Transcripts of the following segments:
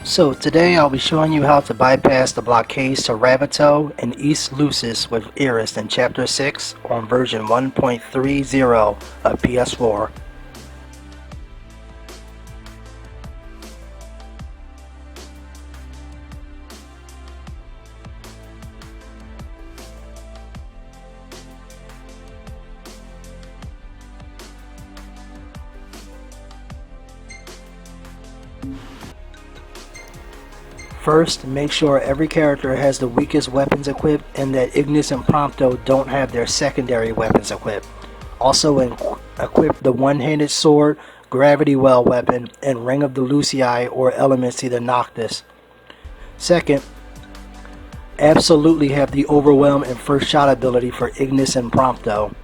So today I'll be showing you how to bypass the blockades to Raboto and East Lucis with Iris in Chapter 6 on version 1.30 of PS4. First, make sure every character has the weakest weapons equipped and that Ignis and Prompto don't have their secondary weapons equipped. Also equip the one-handed sword, gravity well weapon, and ring of the Lucii or Elemency the Noctis. Second, absolutely have the overwhelm and first shot ability for Ignis and Prompto.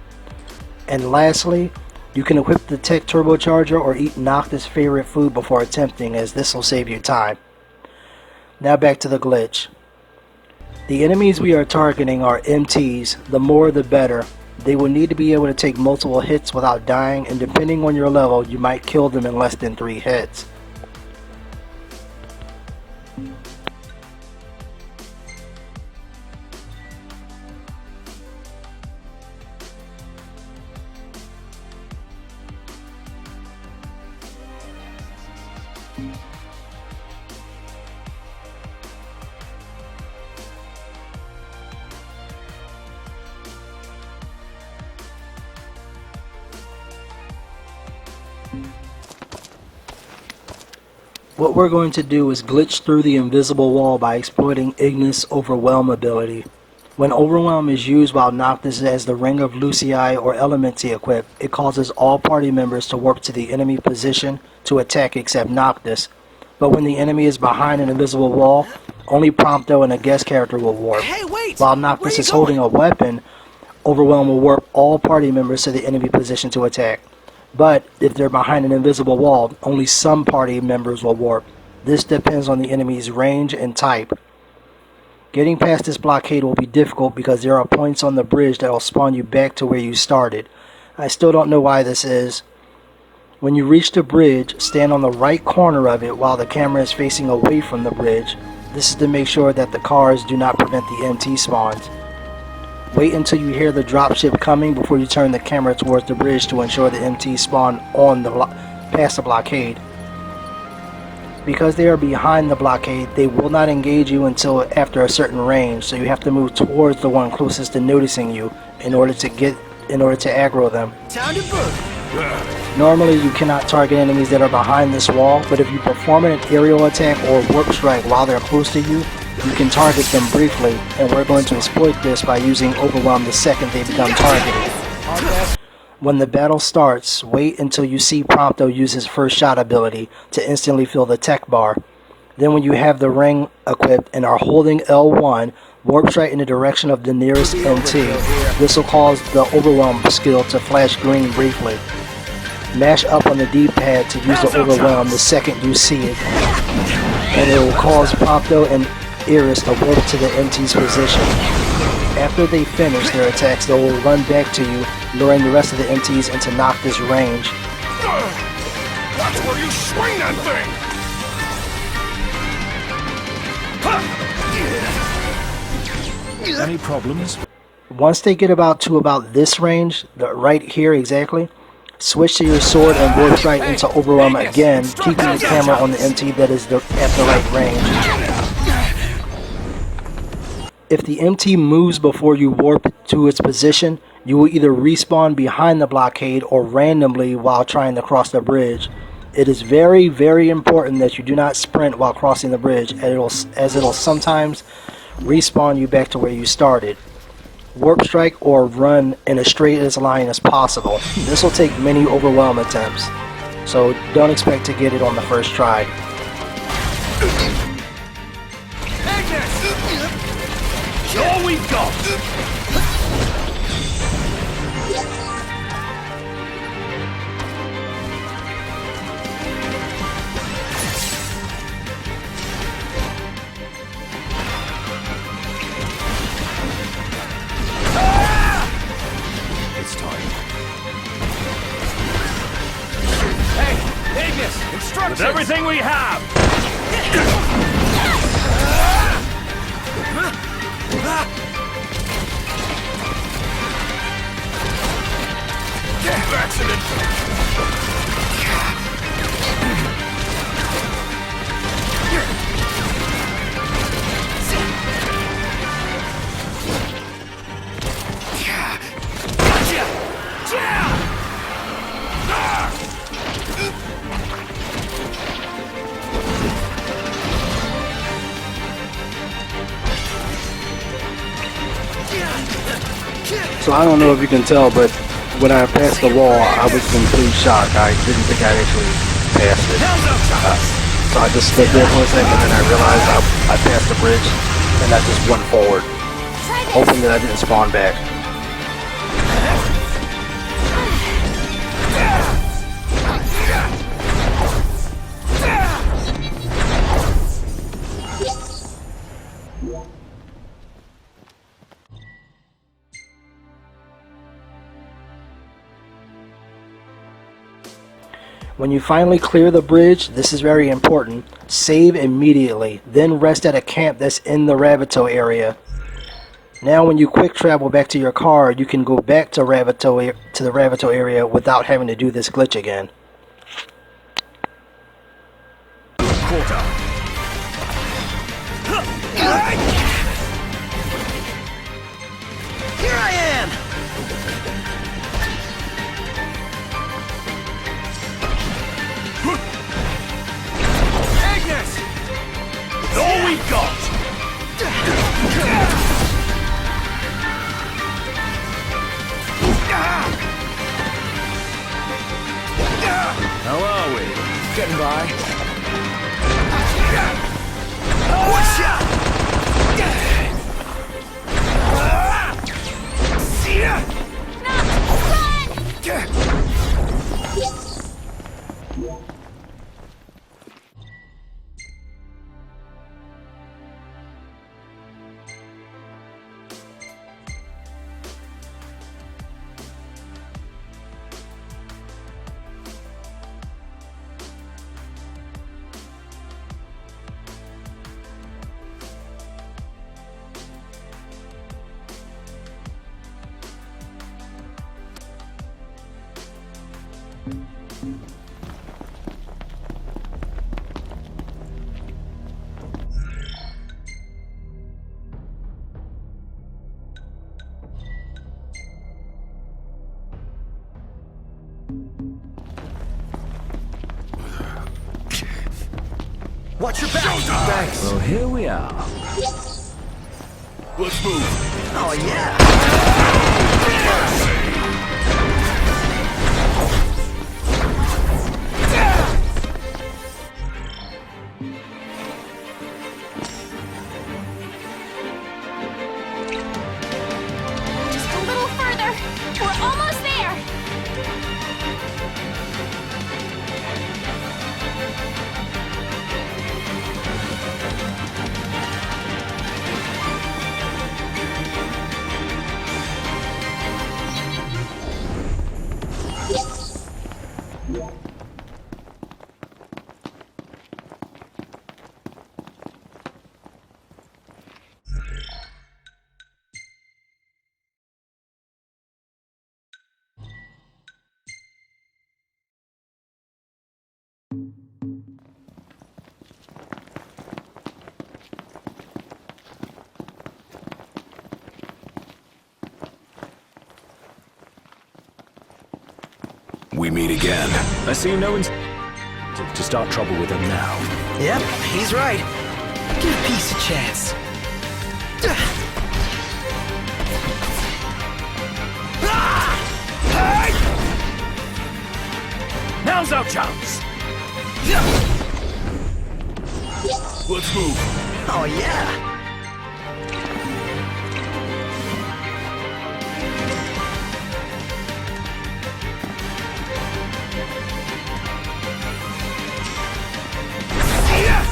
And lastly, you can equip the tech turbocharger or eat Noctis' favorite food before attempting, as this will save you time. Now back to the glitch. The enemies we are targeting are MTs, the more the better. They will need to be able to take multiple hits without dying, and depending on your level, you might kill them in less than 3 hits. What we're going to do is glitch through the invisible wall by exploiting Ignis' Overwhelm ability. When Overwhelm is used while Noctis has the Ring of Lucii or Elemency equipped, it causes all party members to warp to the enemy position to attack except Noctis. But when the enemy is behind an invisible wall, only Prompto and a guest character will warp. Hey, wait! While Noctis is holding a weapon, Overwhelm will warp all party members to the enemy position to attack. But if they're behind an invisible wall, only some party members will warp. This depends on the enemy's range and type. Getting past this blockade will be difficult because there are points on the bridge that will spawn you back to where you started. I still don't know why this is. When you reach the bridge, stand on the right corner of it while the camera is facing away from the bridge. This is to make sure that the cars do not prevent the MT spawns. Wait until you hear the dropship coming before you turn the camera towards the bridge to ensure the MT spawn on the past the blockade. Because they are behind the blockade, they will not engage you until after a certain range, so you have to move towards the one closest to noticing you in order to aggro them. Time to boot. Normally you cannot target enemies that are behind this wall, but if you perform an aerial attack or warp strike while they're close to you, you can target them briefly, and we're going to exploit this by using Overwhelm the second they become targeted. When the battle starts, wait until you see Prompto use his first shot ability to instantly fill the tech bar. Then when you have the ring equipped and are holding L1, warp strike in the direction of the nearest MT. This will cause the Overwhelm skill to flash green briefly. Mash up on the D-pad to use the Overwhelm the second you see it, and it will cause Prompto and Iris to warp to the MT's position. After they finish their attacks, they will run back to you, luring the rest of the MTs into Noctis' range. That's where you swing that thing! Any problems? Once they get to about this range, right here exactly, switch to your sword and warp strike into Overwhelm again, keeping the camera on the MT that is at the right range. If the MT moves before you warp to its position, you will either respawn behind the blockade or randomly while trying to cross the bridge. It is very, very important that you do not sprint while crossing the bridge, as it'll sometimes respawn you back to where you started. Warp strike or run in as straight as line as possible. This will take many Overwhelm attempts, so don't expect to get it on the first try. All we've got! It's time. Hey, Ignis, instructions! With everything we have! So I don't know if you can tell, but when I passed the wall, I was in complete shock. I didn't think I'd actually passed it. So I just stood there for a second and I realized I passed the bridge and I just went forward, hoping that I didn't spawn back. When you finally clear the bridge, this is very important, save immediately, then rest at a camp that's in the Raboto area. Now when you quick travel back to your car, you can go back to the Raboto area without having to do this glitch again. Here I am! Agnes! All we've got! How are we? Getting by. Watch out! Watch your back! Thanks. Well, here we are. Let's move. Oh, yeah! Just a little further. We're almost there. We meet again. I see no incentive to start trouble with him now. Yep, he's right. Give peace a chance. Now's our chance. Let's move. Oh, yeah!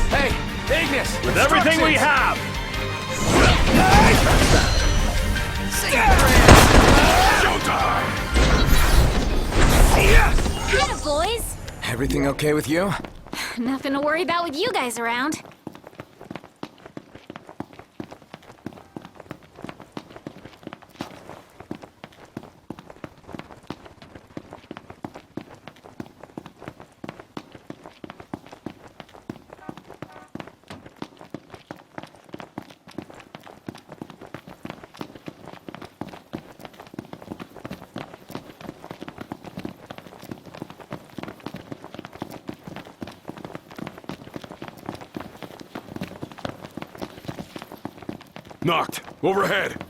Hey, Ignis, with everything we have. Showtime! Kinda, boys. Everything okay with you? Nothing to worry about with you guys around. Knocked. Overhead.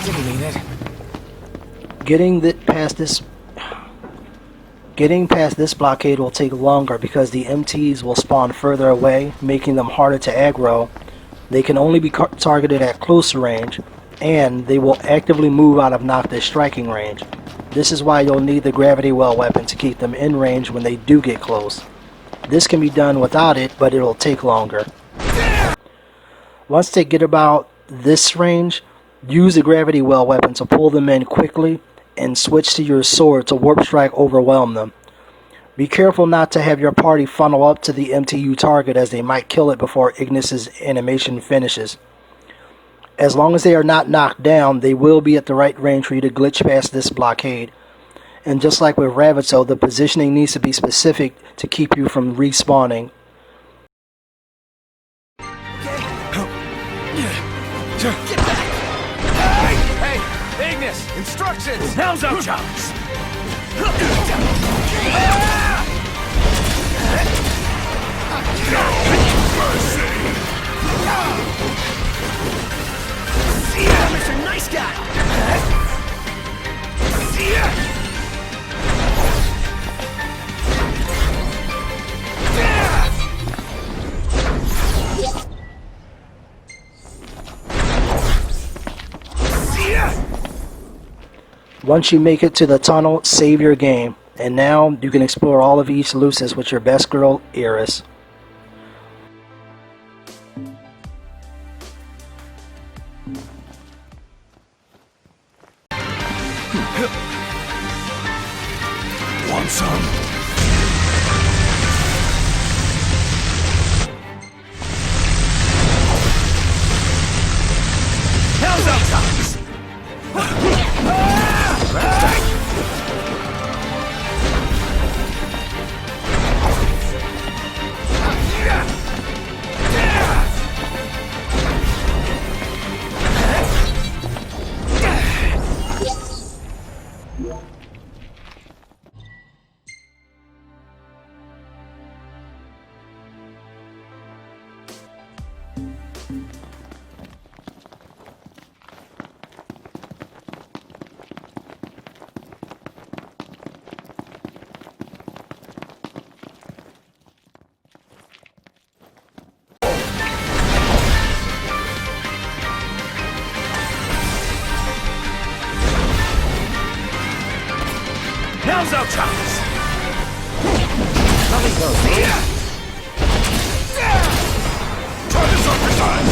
Didn't mean it. Getting past this blockade will take longer because the MTs will spawn further away, making them harder to aggro. They can only be targeted at close range, and they will actively move out of Noctis' striking range. This is why you'll need the gravity well weapon to keep them in range when they do get close. This can be done without it, but it'll take longer. Once they get about this range, use the gravity well weapon to pull them in quickly and switch to your sword to warp strike overwhelm them. Be careful not to have your party funnel up to the MTU target as they might kill it before Ignis's animation finishes. As long as they are not knocked down, they will be at the right range for you to glitch past this blockade. And just like with Raboto, the positioning needs to be specific to keep you from respawning. Get back! Hey, Ignis! Instructions! Now's our chance! Mr. Nice Guy! Once you make it to the tunnel, save your game. And now you can explore all of East Lucis with your best girl, Iris. Want some? Now's our chance! Now's our chance! Nothing close. Try this on your time!